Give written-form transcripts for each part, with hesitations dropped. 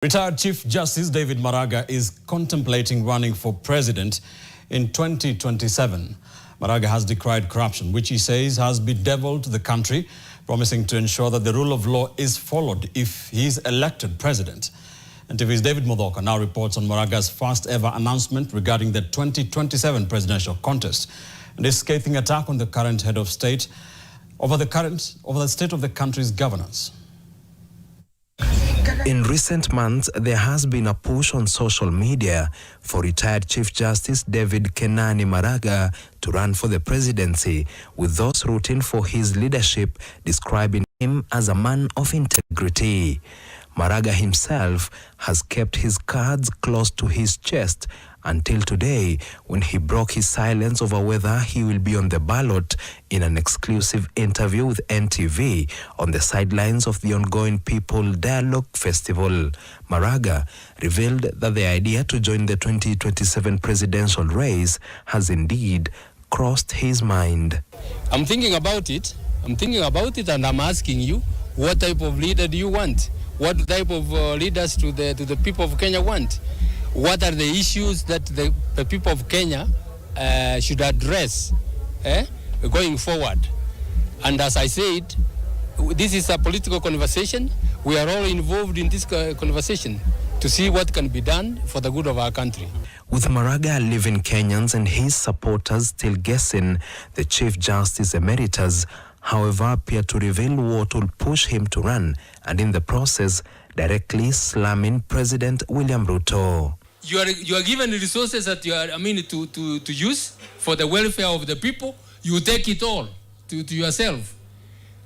Retired Chief Justice David Maraga is contemplating running for president in 2027. Maraga has decried corruption, which he says has bedeviled the country, promising to ensure that the rule of law is followed if he is elected president. And TV's David Mothoka now reports on Maraga's first ever announcement regarding the 2027 presidential contest and his scathing attack on the current head of state over the state of the country's governance. In recent months, there has been a push on social media for retired Chief Justice David Kenani Maraga to run for the presidency, with those rooting for his leadership describing him as a man of integrity. Maraga himself has kept his cards close to his chest until today, when he broke his silence over whether he will be on the ballot in an exclusive interview with NTV on the sidelines of the ongoing People Dialogue Festival. Maraga revealed that the idea to join the 2027 presidential race has indeed crossed his mind. I'm thinking about it, and I'm asking you, what type of leader do you want? What type of leaders do the people of Kenya want? What are the issues that the people of Kenya should address going forward? And as I said, this is a political conversation. We are all involved in this conversation to see what can be done for the good of our country. With Maraga leaving Kenyans and his supporters still guessing, the Chief Justice Emeritus, however, appeared to reveal what will push him to run, and in the process, directly slamming President William Ruto. You are given resources that you are, to use for the welfare of the people. You take it all to yourself.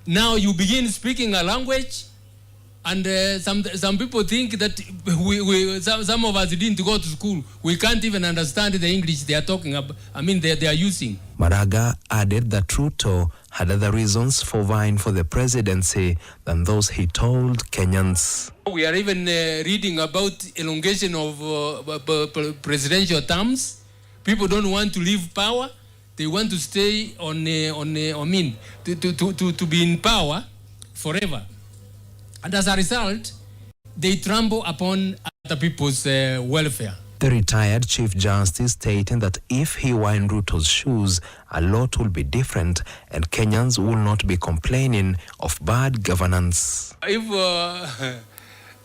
Now you begin speaking a language, and some people think that some of us didn't go to school. We can't even understand the English they are talking about. They are using. Maraga added that Ruto had other reasons for vying for the presidency than those he told Kenyans. We are even reading about elongation of presidential terms. People don't want to leave power. They want to stay to be in power forever. And as a result, they trample upon other people's welfare. The retired Chief Justice stating that if he were in Ruto's shoes, a lot will be different and Kenyans will not be complaining of bad governance. If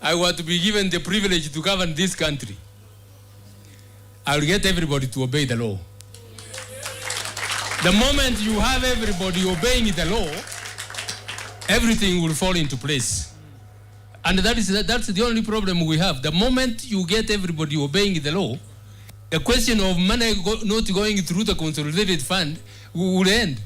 I were to be given the privilege to govern this country, I'll get everybody to obey the law. The moment you have everybody obeying the law, everything will fall into place. And that's the only problem we have. The moment you get everybody obeying the law, the question of money not going through the consolidated fund will end.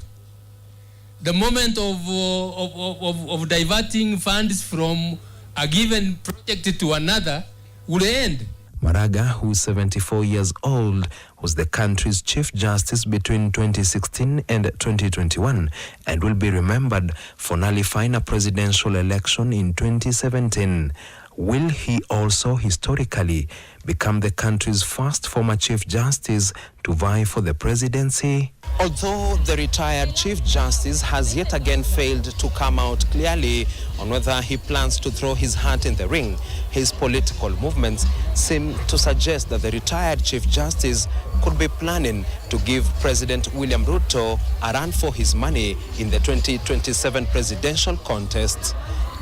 The moment of diverting funds from a given project to another will end. Maraga, who is 74 years old, was the country's Chief Justice between 2016 and 2021 and will be remembered for nullifying a presidential election in 2017. Will he also historically become the country's first former Chief Justice to vie for the presidency? Although the retired Chief Justice has yet again failed to come out clearly on whether he plans to throw his hat in the ring, his political movements seem to suggest that the retired Chief Justice could be planning to give President William Ruto a run for his money in the 2027 presidential contest.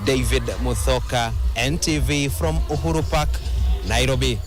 David Mothoka, NTV from Uhuru Park, Nairobi.